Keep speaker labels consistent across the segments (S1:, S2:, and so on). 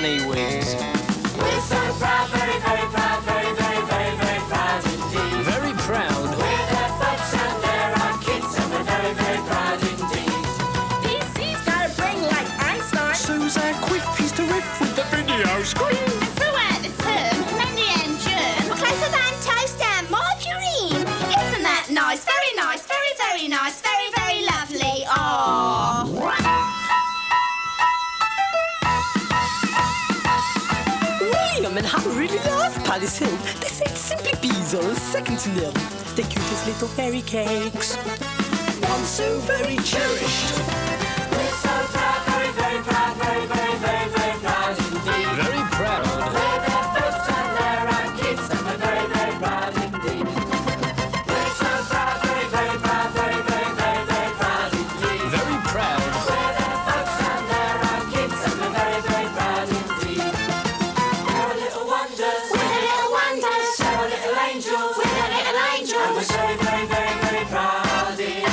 S1: bunny wings.
S2: We're so proud, very, very proud, very, very, very, very proud indeed.
S1: Very proud.
S2: We're their folks and they're our kids, and we're very, very proud indeed.
S3: PC's gotta bring like Einstein.
S1: Suzanne quick piece to riff with the video screen.
S4: Throughout the term, Monday and June were closer than toast and margarine. Isn't that nice? Very nice, very, very nice, very, very lovely. Aww.
S5: William and Hannah really love Palace Hill. They say simply bees are second to none. The cutest little fairy cakes. One so very cherished.
S2: We're so proud, very, very proud, very, very, very, very proud indeed.
S1: Very proud.
S2: We're their folks and they're our kids, and we're very, very proud indeed. We're so proud, very, very proud, very, very, very, very proud indeed.
S1: Very proud.
S2: We're their folks and they're our kids, and we're very, very proud indeed. We're little wonders.
S4: We're little wonders.
S2: We're little angels.
S4: We're little angels.
S2: And we're very, very, very, very proud indeed.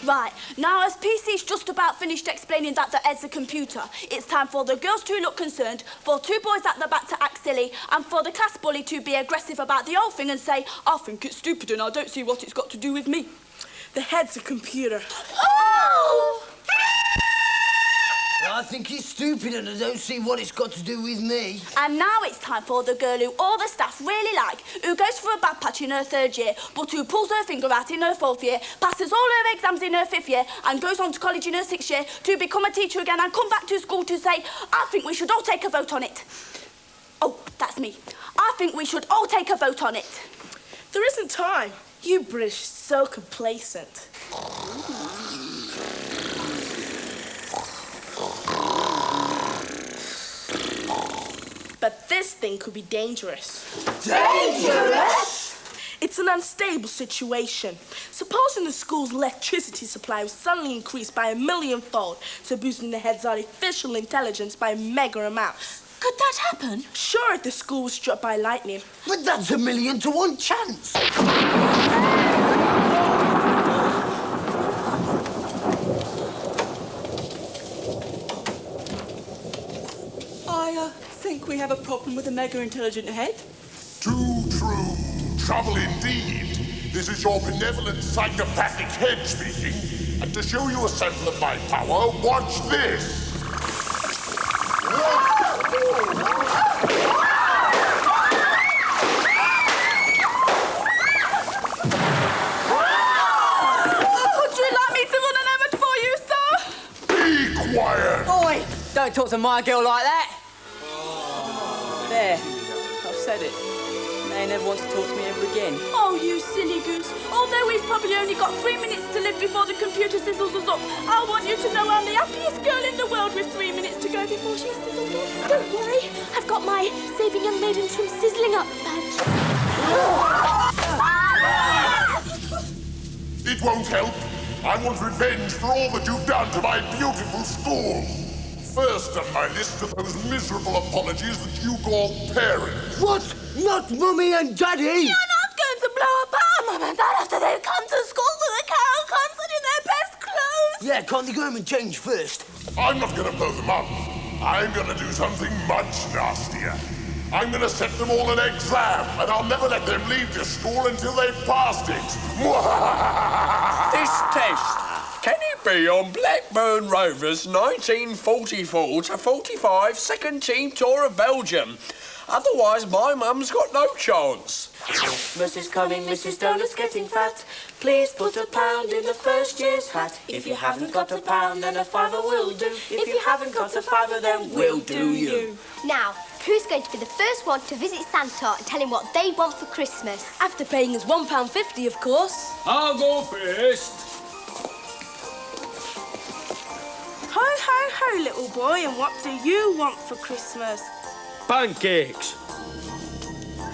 S3: Right, now as PC's just about finished explaining that the Ed's a computer, it's time for the girls to look concerned, for two boys at the back to act silly, and for the class bully to be aggressive about the whole thing and say, I think it's stupid and I don't see what it's got to do with me.
S5: The head's a computer.
S3: Oh!
S6: I think it's stupid and I don't see what it's got to do with me.
S3: And now it's time for the girl who all the staff really like, who goes for a bad patch in her 3rd year, but who pulls her finger out in her 4th year, passes all her exams in her 5th year, and goes on to college in her 6th year to become a teacher again and come back to school to say, I think we should all take a vote on it. Oh, that's me. I think we should all take a vote on it.
S5: There isn't time. You British are so complacent. But this thing could be dangerous.
S6: Dangerous?
S5: It's an unstable situation. Supposing the school's electricity supply was suddenly increased by 1,000,000-fold, so boosting the head's artificial intelligence by a mega amount.
S3: Could that happen?
S5: Sure, if the school was struck by lightning.
S6: But that's a 1,000,000 to 1 chance.
S5: I think we have a problem with a mega intelligent head.
S7: Too true. Trouble indeed. This is your benevolent psychopathic head speaking. And to show you a sample of my power, watch this.
S3: Would you like me to run an errand for you, sir?
S7: Be quiet.
S8: Oi! Don't talk to my girl like that. There. I've said it. They never want to talk to me ever again.
S3: Oh, you silly goose. Although we've probably only got 3 minutes to live before the computer sizzles us up, I want you to know I'm the happiest girl in the world with 3 minutes to go before she's sizzled up. Don't worry, I've got my Saving Young Maidens from Sizzling Up badge.
S7: It won't help. I want revenge for all that you've done to my beautiful school. First on my list are those miserable apologies that you call parents.
S6: What? Not Mummy and Daddy?
S3: You're not going to blow up our Mum and Dad after they've come to school for the carol concert in their best clothes.
S6: Yeah, can't they go home and change first?
S7: I'm not going to blow them up. I'm going to do something much nastier. I'm going to set them all an exam, and I'll never let them leave this school until they've passed it.
S9: This test, can it be on Blackburn Rovers' 1944 to 45 second team tour of Belgium? Otherwise, my mum's got no chance.
S2: Christmas is coming, Mrs. Donut's getting fat. Please put £1 in the first year's hat. If you haven't got £1, then a fiver will do. If you haven't got a fiver, then we'll do you.
S4: Now, who's going to be the first one to visit Santa and tell him what they want for Christmas?
S5: After paying us £1.50, of course.
S1: I'll go first.
S5: Ho, ho, ho, little boy, and what do you want for Christmas?
S9: Pancakes.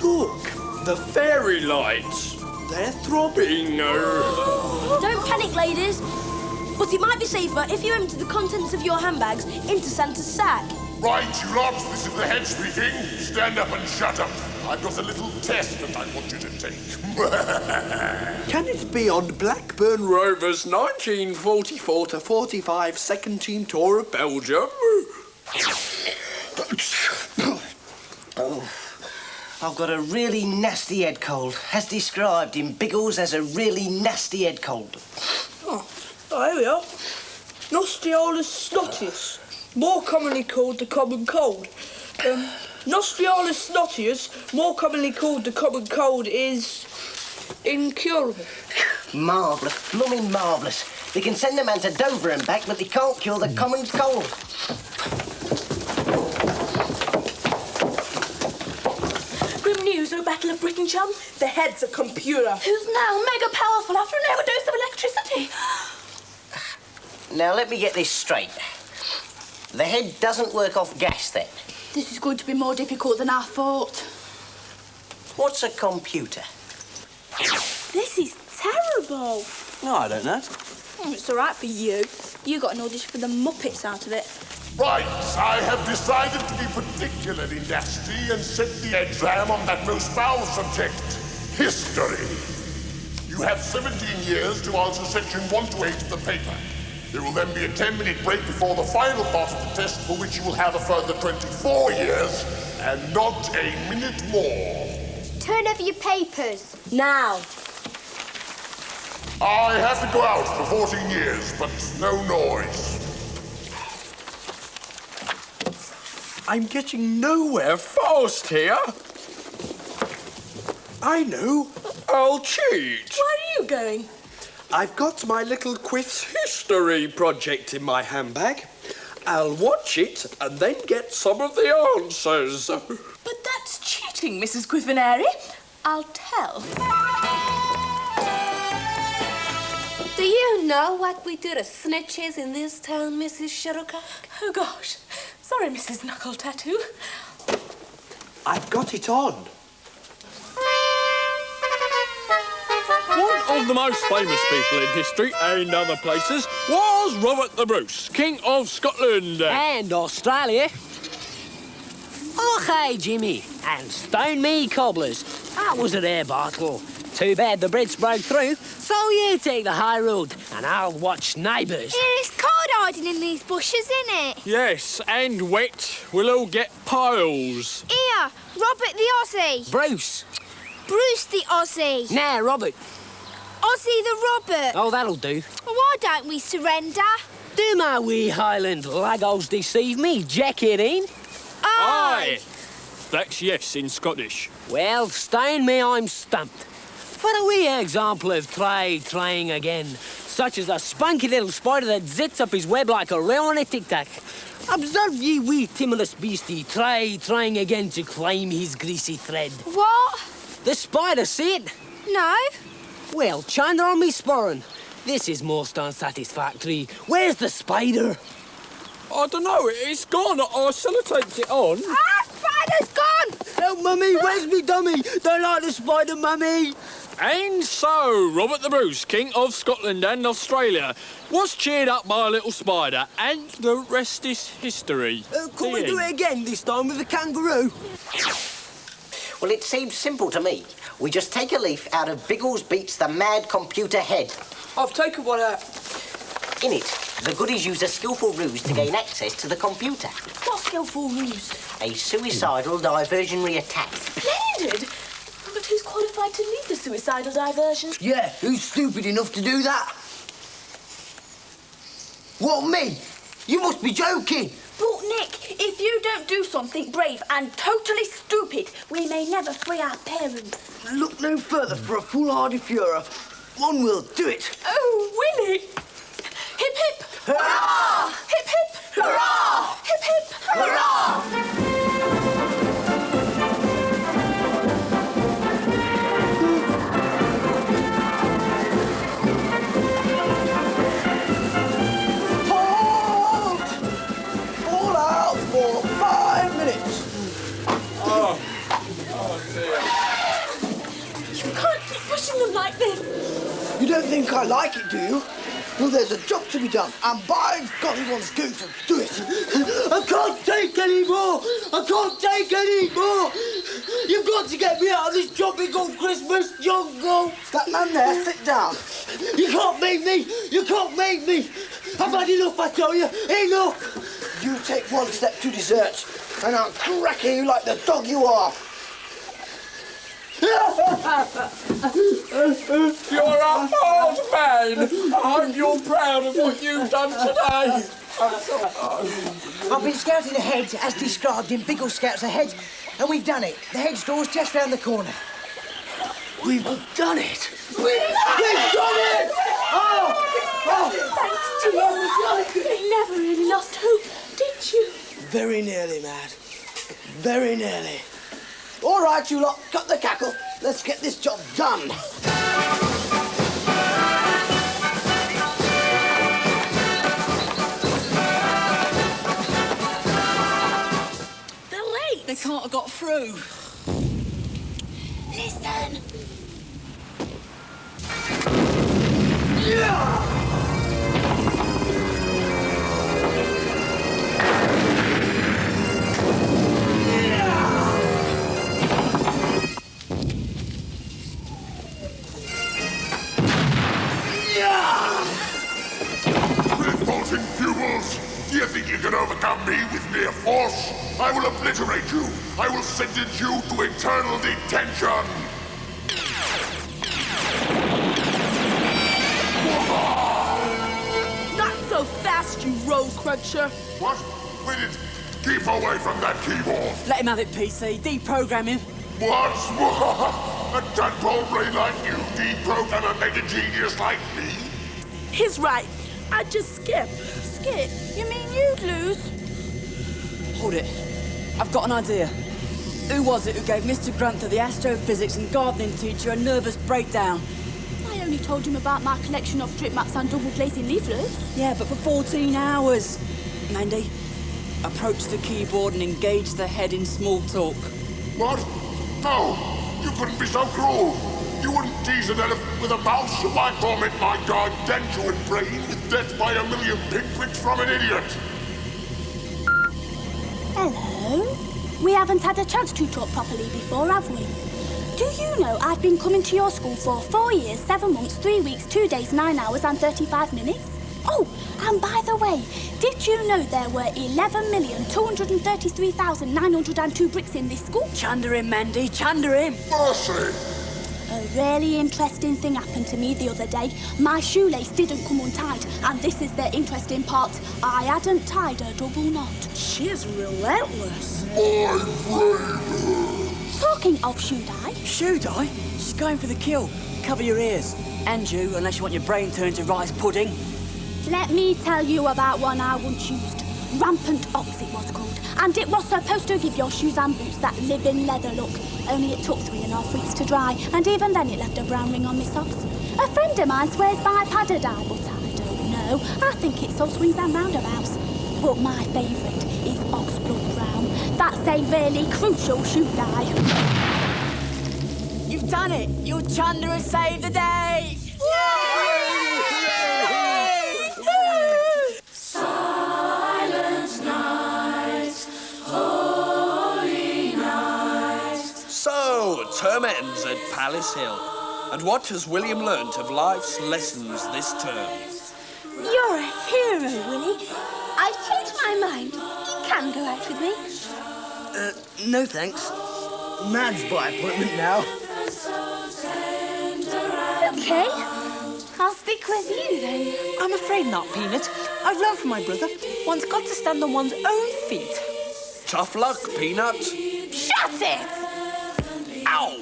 S9: Look, the fairy lights. They're throbbing.
S3: Don't panic, ladies. But it might be safer if you empty the contents of your handbags into Santa's sack.
S7: Right, you lot, this is the head speaking. Stand up and shut up. I've got a little test that I want you to take.
S9: Can it be on Blackburn Rovers' 1944 to 45 second team tour of Belgium?
S6: I've got a really nasty head cold, as described in Biggles as a really nasty head cold.
S5: Oh, here we are. Nostriolus snotius, more commonly called the common cold. Nostriolus snotius, more commonly called the common cold, is incurable.
S6: Marvellous, blooming marvellous. They can send a man to Dover and back, but they can't cure the common cold.
S2: Grim news, O Battle of Britain, chum. The head's a computer.
S3: Who's now mega powerful after an overdose of electricity.
S6: Now, let me get this straight. The head doesn't work off gas, then?
S3: This is going to be more difficult than I thought.
S6: What's a computer?
S3: This is terrible.
S8: No, I don't know.
S3: It's all right for you. You got an audition for the Muppets out of it.
S7: Right, I have decided to be particularly nasty and set the exam on that most foul subject, history. You have 17 years to answer section 1 to 8 of the paper. There will then be a 10-minute break before the final part of the test, for which you will have a further 24 years, and not a minute more.
S4: Turn over your papers.
S2: Now.
S7: I have to go out for 14 years, but no noise.
S9: I'm getting nowhere fast here. I know. I'll cheat.
S2: Where are you going?
S9: I've got my little Quiff's history project in my handbag. I'll watch it and then get some of the answers.
S2: But that's cheating, Mrs. Quiffenary. I'll tell.
S10: Do you know what we do to snitches in this town, Mrs. Shuttlecock?
S2: Oh, gosh. Sorry, Mrs. Knuckle Tattoo.
S9: I've got it on.
S1: One of the most famous people in history and other places was Robert the Bruce, King of Scotland.
S5: And Australia. Oh, hey, Jimmy. And stone me cobblers. That was a rare battle. Too bad the Brits broke through, so you take the high road and I'll watch neighbours.
S4: It's cold hiding in these bushes, isn't it?
S1: Yes, and wet. We'll all get piles.
S4: Here, Robert the Aussie.
S5: Bruce.
S4: Bruce the Aussie.
S5: Nah, Robert.
S4: Aussie the Robert.
S5: Oh, that'll do.
S4: Why don't we surrender?
S5: Do my wee Highland lagos deceive me, Jack it in?
S1: Aye. That's yes in Scottish.
S5: Well, stone me, I'm stumped. For a wee example of trying again, such as a spunky little spider that zits up his web like a rail on a tic-tac. Observe ye wee timorous beastie trying again to climb his greasy thread.
S4: What?
S5: The spider, see it?
S4: No.
S5: Well, china on me sporran. This is most unsatisfactory. Where's the spider?
S1: I don't know, it's gone. I sellotaped it on.
S4: Ah, spider's gone!
S5: Help, Mummy, where's me dummy? Don't like the spider, Mummy.
S1: And so, Robert the Bruce, King of Scotland and Australia, was cheered up by a little spider, and the rest is history.
S5: Can we do it again, this time with the kangaroo?
S6: Well, it seems simple to me. We just take a leaf out of Biggles Beats the Mad Computer Head.
S5: I've taken one out.
S6: In it, the goodies use a skillful ruse to gain access to the computer.
S3: What skillful ruse?
S6: A suicidal diversionary attack.
S2: Splendid! But who's qualified to lead the suicidal diversion?
S6: Yeah, who's stupid enough to do that? What, me? You must be joking.
S3: But Nick, if you don't do something brave and totally stupid, we may never free our parents.
S6: Look no further for a foolhardy Führer. One will do it.
S2: Oh, Willie! Hip hip!
S6: Hurrah!
S2: Hip hip!
S6: Hurrah!
S2: Hip hip!
S6: Hurrah!
S5: Hold! All out for 5 minutes.
S1: Oh dear.
S2: You can't keep pushing them like this!
S5: You don't think I like it, do you? Well, there's a job to be done, and by God, one's going to do it. I can't take any more! I can't take any more!
S11: You've got to get me out of this tropical Christmas jungle.
S6: That man there, sit down.
S11: You can't make me. You can't make me. I've had enough, I tell you. Enough.
S6: You take one step to dessert, and I'll crack you like the dog you are.
S9: You're a hard man. I hope you're proud of what you've done today.
S6: I've been scouting ahead, as described in Biggle Scouts Ahead, and we've done it. The hedge door's just round the corner.
S11: We've done it. We've done it!
S3: Thanks to you. You never really lost hope, did you?
S11: Very nearly, Mad. Very nearly. All right, you lot, cut the cackle. Let's get this job done.
S3: They're late.
S8: They can't have got through.
S3: Listen.
S7: Revolting pupils! Do you think you can overcome me with mere force? I will obliterate you! I will sentence you to eternal detention!
S3: Not so fast, you road cruncher.
S7: What? Wait it! Keep away from that keyboard!
S8: Let him have it, PC. Deprogram him.
S7: What? A tadpole brain like you deprogram a mega genius like me?
S3: He's right. I'd just skip. Skip? You mean you'd lose?
S8: Hold it. I've got an idea. Who was it who gave Mr. Grunther, the astrophysics and gardening teacher, a nervous breakdown?
S3: I only told him about my collection of strip maps and double glazing leaflets.
S8: Yeah, but for 14 hours. Mandy, approach the keyboard and engage the head in small talk.
S7: What? No! You couldn't be so cruel! You wouldn't tease an elephant with a mouse. Why torment my gargantuan brain with death by a million pinpricks from an idiot?
S3: Hello? We haven't had a chance to talk properly before, have we? Do you know I've been coming to your school for 4 years, 7 months, 3 weeks, 2 days, 9 hours and 35 minutes? Oh, and by the way, did you know there were 11,233,902 bricks in this school?
S8: Chunder him, Mandy, chunder him.
S7: Mercy!
S3: A really interesting thing happened to me the other day. My shoelace didn't come untied, and this is the interesting part. I hadn't tied a double knot.
S8: She's relentless.
S7: My brain!
S3: Talking of should I?
S8: Should I? She's going for the kill. Cover your ears. And you, unless you want your brain turned to rice pudding.
S3: Let me tell you about one I once used. Rampant Ox it was called. And it was supposed to give your shoes and boots that living leather look. Only it took 3.5 weeks to dry, and even then it left a brown ring on my socks. A friend of mine swears by padded dye, but I don't know. I think it's all swings and roundabouts. But my favourite is Oxblood Brown. That's a really crucial shoe dye.
S8: You've done it. Your chunder has saved the day.
S2: Silent night, holy night.
S9: So, term ends at Palace Hill. And what has William learnt of life's lessons this term?
S10: You're a hero, Willie. I've changed my mind. You can go out with me.
S11: No thanks. Mad's by appointment now.
S10: Okay. I'll stick with you then.
S12: I'm afraid not, Peanut. I've learned from my brother. One's got to stand on one's own feet.
S9: Tough luck, Peanut.
S10: Shut it!
S9: Ow!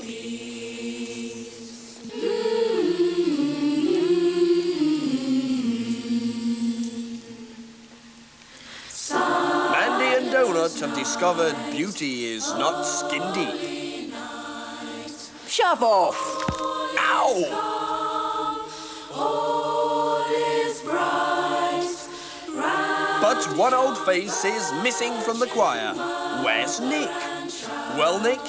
S9: Mandy and Donut have discovered beauty is not skin deep.
S8: Shove off.
S9: Ow! But one old face is missing from the choir. Where's Nick? Well, Nick,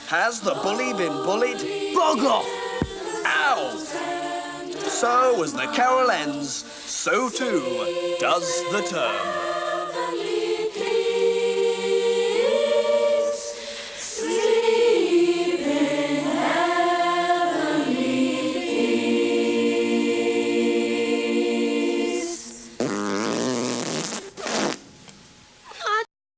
S9: has the bully been bullied?
S11: Bog off!
S9: Ow! So as the carol ends, so too does the term.